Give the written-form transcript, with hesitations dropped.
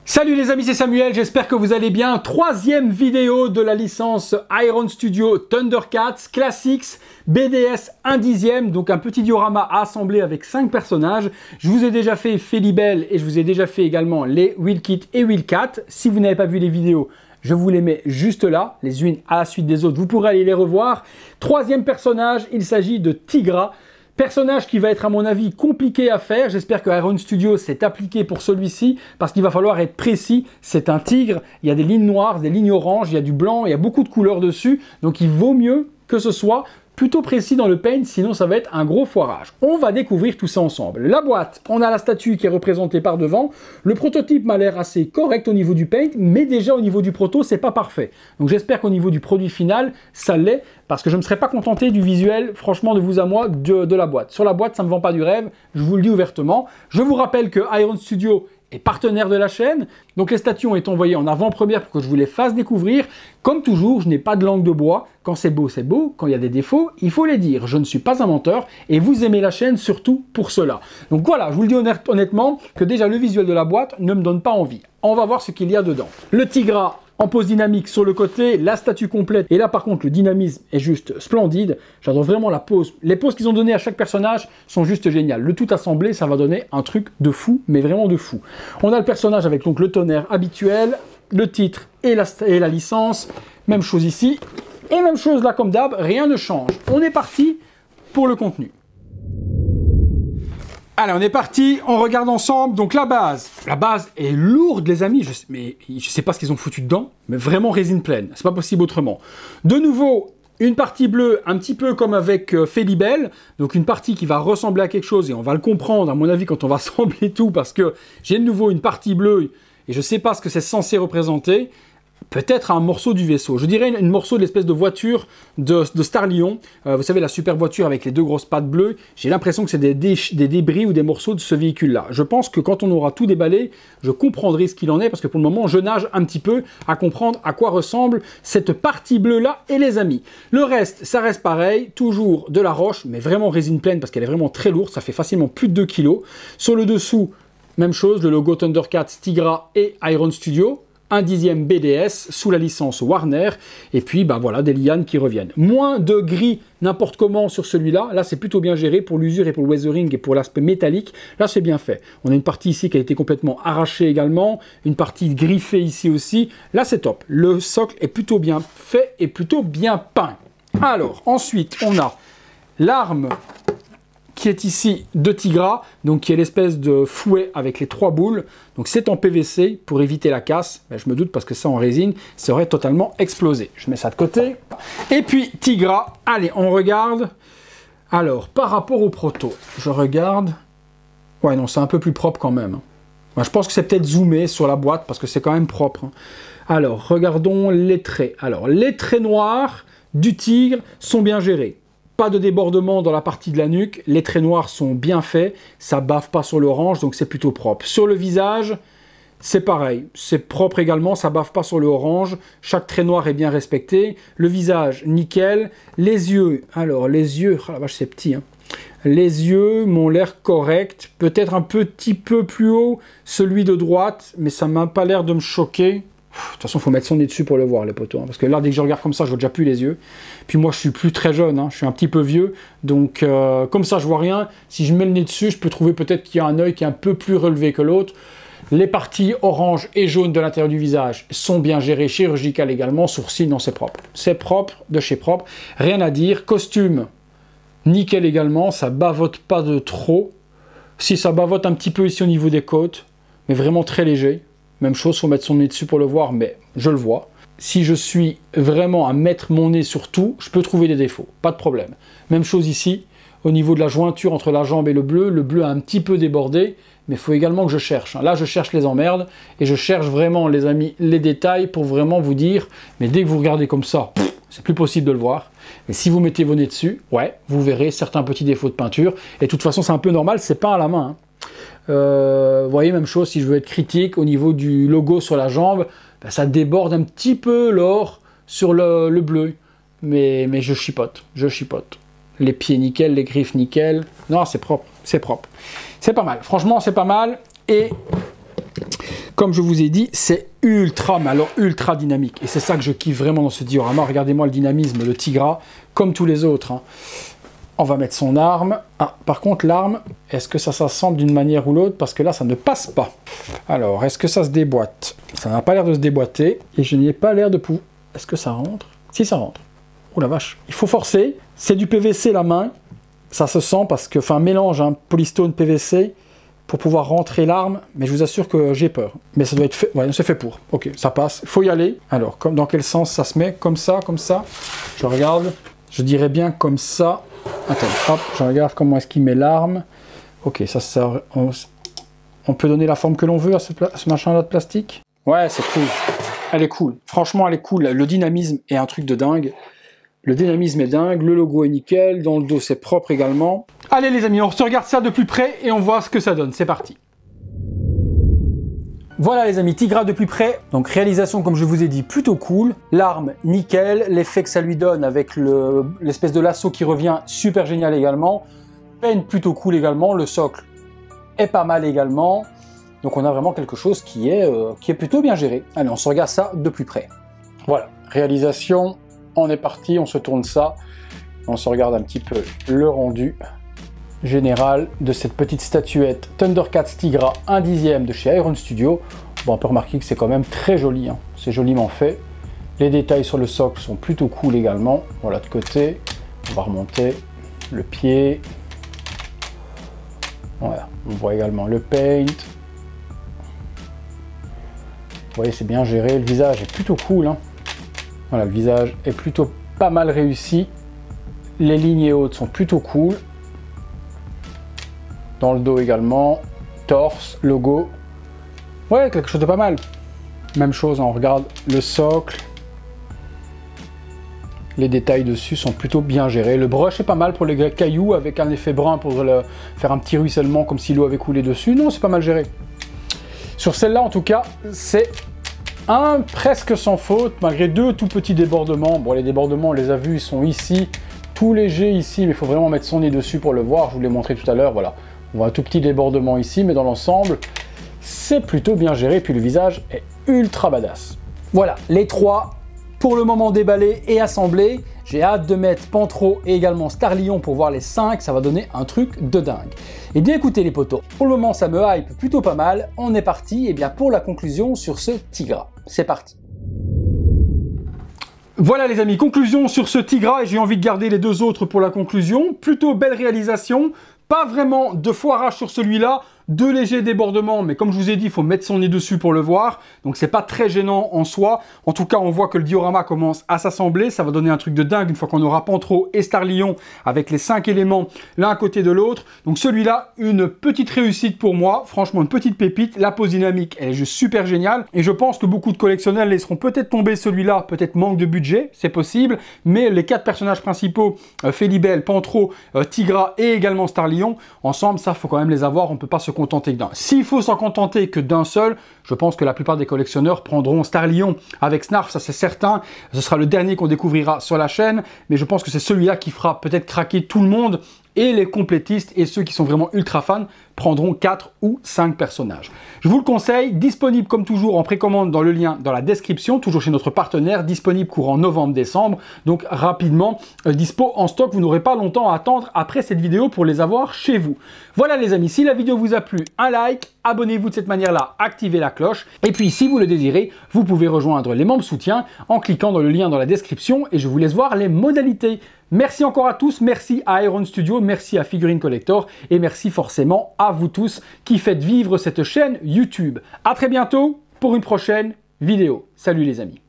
Salut les amis, c'est Samuel, j'espère que vous allez bien. Troisième vidéo de la licence Iron Studio Thundercats Classics BDS 1/10, donc un petit diorama à assembler avec 5 personnages. Je vous ai déjà fait Felibel et je vous ai déjà fait également les Willkit et Willcat. Si vous n'avez pas vu les vidéos, je vous les mets juste là, les unes à la suite des autres, vous pourrez aller les revoir. Troisième personnage, il s'agit de Tigra. Personnage qui va être à mon avis compliqué à faire, j'espère que Iron Studio s'est appliqué pour celui-ci, parce qu'il va falloir être précis, c'est un tigre, il y a des lignes noires, des lignes oranges, il y a du blanc, il y a beaucoup de couleurs dessus, donc il vaut mieux que ce soit plutôt précis dans le paint, sinon ça va être un gros foirage. On va découvrir tout ça ensemble. La boîte, on a la statue qui est représentée par devant, le prototype m'a l'air assez correct au niveau du paint, mais déjà au niveau du proto, c'est pas parfait. Donc j'espère qu'au niveau du produit final, ça l'est, parce que je ne me serais pas contenté du visuel, franchement, de vous à moi, de la boîte. Sur la boîte, ça ne me vend pas du rêve, je vous le dis ouvertement. Je vous rappelle que Iron Studio est partenaire de la chaîne, donc les statues ont été envoyées en avant-première pour que je vous les fasse découvrir. Comme toujours, je n'ai pas de langue de bois, quand c'est beau, quand il y a des défauts, il faut les dire. Je ne suis pas un menteur, et vous aimez la chaîne surtout pour cela. Donc voilà, je vous le dis honnêtement, que déjà le visuel de la boîte ne me donne pas envie. On va voir ce qu'il y a dedans. Le Tigra en pose dynamique sur le côté, la statue complète, et là par contre le dynamisme est juste splendide. J'adore vraiment la pose. Les poses qu'ils ont données à chaque personnage sont juste géniales. Le tout assemblé, ça va donner un truc de fou, mais vraiment de fou. On a le personnage avec donc le tonnerre habituel, le titre et la licence, même chose ici, et même chose là comme d'hab, rien ne change. On est parti pour le contenu. Allez, on est parti, on regarde ensemble. Donc la base est lourde les amis, je sais pas ce qu'ils ont foutu dedans, mais vraiment résine pleine, c'est pas possible autrement. De nouveau, une partie bleue, un petit peu comme avec Felibel, donc une partie qui va ressembler à quelque chose, et on va le comprendre à mon avis quand on va assembler tout, parce que j'ai de nouveau une partie bleue, et je sais pas ce que c'est censé représenter. Peut-être un morceau du vaisseau. Je dirais un morceau de l'espèce de voiture de Starlion. Vous savez, la super voiture avec les deux grosses pattes bleues. J'ai l'impression que c'est des débris ou des morceaux de ce véhicule-là. Je pense que quand on aura tout déballé, je comprendrai ce qu'il en est, parce que pour le moment, je nage un petit peu à comprendre à quoi ressemble cette partie bleue-là et les amis. Le reste, ça reste pareil. Toujours de la roche, mais vraiment résine pleine, parce qu'elle est vraiment très lourde. Ça fait facilement plus de 2 kg. Sur le dessous, même chose, le logo Thundercats, Tigra et Iron Studio. 1/10 BDS sous la licence Warner, et puis bah voilà, des lianes qui reviennent. Moins de gris n'importe comment sur celui-là, là c'est plutôt bien géré pour l'usure et pour le weathering et pour l'aspect métallique, là c'est bien fait. On a une partie ici qui a été complètement arrachée également, une partie griffée ici aussi, là c'est top. Le socle est plutôt bien fait et plutôt bien peint. Alors ensuite on a l'arme qui est ici de Tigra, donc qui est l'espèce de fouet avec les 3 boules. Donc c'est en PVC pour éviter la casse. Ben, je me doute parce que ça en résine, ça aurait totalement explosé. Je mets ça de côté. Et puis Tigra, allez, on regarde. Alors, par rapport au proto, je regarde. Ouais, non, c'est un peu plus propre quand même. Ben, je pense que c'est peut-être zoomé sur la boîte parce que c'est quand même propre. Alors, regardons les traits. Alors, les traits noirs du tigre sont bien gérés. Pas de débordement dans la partie de la nuque, les traits noirs sont bien faits, ça bave pas sur l'orange, donc c'est plutôt propre. Sur le visage, c'est pareil, c'est propre également, ça bave pas sur le orange, chaque trait noir est bien respecté. Le visage, nickel. Les yeux, alors les yeux, oh la vache c'est petit, hein. Les yeux m'ont l'air corrects, peut-être un petit peu plus haut, celui de droite, mais ça m'a pas l'air de me choquer. De toute façon, il faut mettre son nez dessus pour le voir, les potos. Hein, parce que là, dès que je regarde comme ça, je vois déjà plus les yeux. Puis moi, je suis plus très jeune, hein, je suis un petit peu vieux. Donc, comme ça, je vois rien. Si je mets le nez dessus, je peux trouver peut-être qu'il y a un œil qui est un peu plus relevé que l'autre. Les parties orange et jaune de l'intérieur du visage sont bien gérées, chirurgicales également. Sourcils, non, c'est propre. C'est propre, de chez propre. Rien à dire. Costume, nickel également. Ça bavote pas de trop. Si ça bavote un petit peu ici au niveau des côtes, mais vraiment très léger. Même chose, il faut mettre son nez dessus pour le voir, mais je le vois. Si je suis vraiment à mettre mon nez sur tout, je peux trouver des défauts, pas de problème. Même chose ici, au niveau de la jointure entre la jambe et le bleu a un petit peu débordé, mais il faut également que je cherche. Là, je cherche les emmerdes, et je cherche vraiment, les amis, les détails pour vraiment vous dire, mais dès que vous regardez comme ça, c'est plus possible de le voir. Mais si vous mettez vos nez dessus, ouais, vous verrez certains petits défauts de peinture, et de toute façon, c'est un peu normal, c'est peint à la main, hein. Vous voyez, même chose, si je veux être critique, au niveau du logo sur la jambe, ben, ça déborde un petit peu l'or sur le bleu. Mais je chipote, Les pieds nickel, les griffes nickel. Non, c'est propre, c'est propre. C'est pas mal, franchement, c'est pas mal. Et Comme je vous ai dit, c'est ultra, mais alors ultra dynamique. Et c'est ça que je kiffe vraiment dans ce diorama. Regardez-moi le dynamisme de Tigra, comme tous les autres. Hein. On va mettre son arme. Ah, par contre, l'arme, est-ce que ça s'assemble d'une manière ou l'autre? Parce que là, ça ne passe pas. Alors, est-ce que ça se déboîte? Ça n'a pas l'air de se déboîter. Et je n'y ai pas l'air de pouvoir... Est-ce que ça rentre? Si, ça rentre. Oh la vache. Il faut forcer. C'est du PVC la main. Ça se sent parce que... Enfin, mélange, hein, polystone PVC pour pouvoir rentrer l'arme. Mais je vous assure que j'ai peur. Mais ça doit être fait... Ouais, c'est fait pour. Ok, ça passe. Il faut y aller. Alors, dans quel sens ça se met? Comme ça, comme ça. Je regarde. Je dirais bien comme ça. Attends, hop, je regarde comment est-ce qu'il met l'arme. Ok, ça on peut donner la forme que l'on veut à ce machin-là de plastique. Ouais, c'est cool. Elle est cool. Franchement, elle est cool. Le dynamisme est un truc de dingue. Le dynamisme est dingue. Le logo est nickel. Dans le dos, c'est propre également. Allez les amis, on se regarde ça de plus près et on voit ce que ça donne. C'est parti. Voilà les amis, Tigra de plus près, donc réalisation comme je vous ai dit plutôt cool, l'arme nickel, l'effet que ça lui donne avec l'espèce de lasso qui revient super génial également, peine plutôt cool également, le socle est pas mal également, donc on a vraiment quelque chose qui est plutôt bien géré. Allez, on se regarde ça de plus près. Voilà, réalisation, on est parti, on se tourne ça, on se regarde un petit peu le rendu général de cette petite statuette Thundercats Tigra 1/10 de chez Iron Studio. Bon, on peut remarquer que c'est quand même très joli, hein. C'est joliment fait. Les détails sur le socle sont plutôt cool également. Voilà de côté, on va remonter le pied. Voilà, on voit également le paint. Vous voyez, c'est bien géré. Le visage est plutôt cool, hein. Voilà, le visage est plutôt pas mal réussi. Les lignes hautes sont plutôt cool. Dans le dos également, torse, logo. Ouais, quelque chose de pas mal. Même chose, on regarde le socle. Les détails dessus sont plutôt bien gérés. Le brush est pas mal pour les cailloux avec un effet brun pour faire un petit ruissellement comme si l'eau avait coulé dessus. Non, c'est pas mal géré. Sur celle-là, en tout cas, c'est presque sans faute, malgré deux tout petits débordements. Bon, les débordements, on les a vus, ils sont ici, tout légers ici, mais il faut vraiment mettre son nez dessus pour le voir. Je vous l'ai montré tout à l'heure, voilà. On voit un tout petit débordement ici, mais dans l'ensemble, c'est plutôt bien géré. Puis le visage est ultra badass. Voilà, les trois, pour le moment déballés et assemblés. J'ai hâte de mettre Pantro et également Starlion pour voir les 5. Ça va donner un truc de dingue. Et bien écoutez les potos, pour le moment ça me hype plutôt pas mal. On est parti et bien pour la conclusion sur ce Tigra. C'est parti. Voilà les amis, conclusion sur ce Tigra et j'ai envie de garder les deux autres pour la conclusion. Plutôt belle réalisation. Pas vraiment de foirage sur celui-là, de légers débordements, mais comme je vous ai dit, il faut mettre son nez dessus pour le voir, donc c'est pas très gênant en soi. En tout cas, on voit que le diorama commence à s'assembler, ça va donner un truc de dingue une fois qu'on aura Pantro et Starlion avec les 5 éléments l'un à côté de l'autre. Donc celui-là, une petite réussite pour moi, franchement une petite pépite. La pose dynamique, elle est juste super géniale, et je pense que beaucoup de collectionneurs laisseront peut-être tomber celui-là, peut-être manque de budget, c'est possible, mais les 4 personnages principaux, Felibel, Pantro, Tigra et également Starlion, ensemble, ça, faut quand même les avoir, on peut pas se contenter que d'un. S'il faut s'en contenter que d'un seul, je pense que la plupart des collectionneurs prendront Starlion avec Snarf, ça c'est certain. Ce sera le dernier qu'on découvrira sur la chaîne, mais je pense que c'est celui-là qui fera peut-être craquer tout le monde. Et les complétistes et ceux qui sont vraiment ultra fans prendront 4 ou 5 personnages. Je vous le conseille, disponible comme toujours en précommande dans le lien dans la description, toujours chez notre partenaire, disponible courant novembre-décembre, donc rapidement dispo en stock, vous n'aurez pas longtemps à attendre après cette vidéo pour les avoir chez vous. Voilà les amis, si la vidéo vous a plu, un like, abonnez-vous de cette manière-là, activez la cloche, et puis si vous le désirez, vous pouvez rejoindre les membres soutiens en cliquant dans le lien dans la description et je vous laisse voir les modalités. Merci encore à tous, merci à Iron Studio, merci à Figurine Collector et merci forcément à vous tous qui faites vivre cette chaîne YouTube. À très bientôt pour une prochaine vidéo. Salut les amis.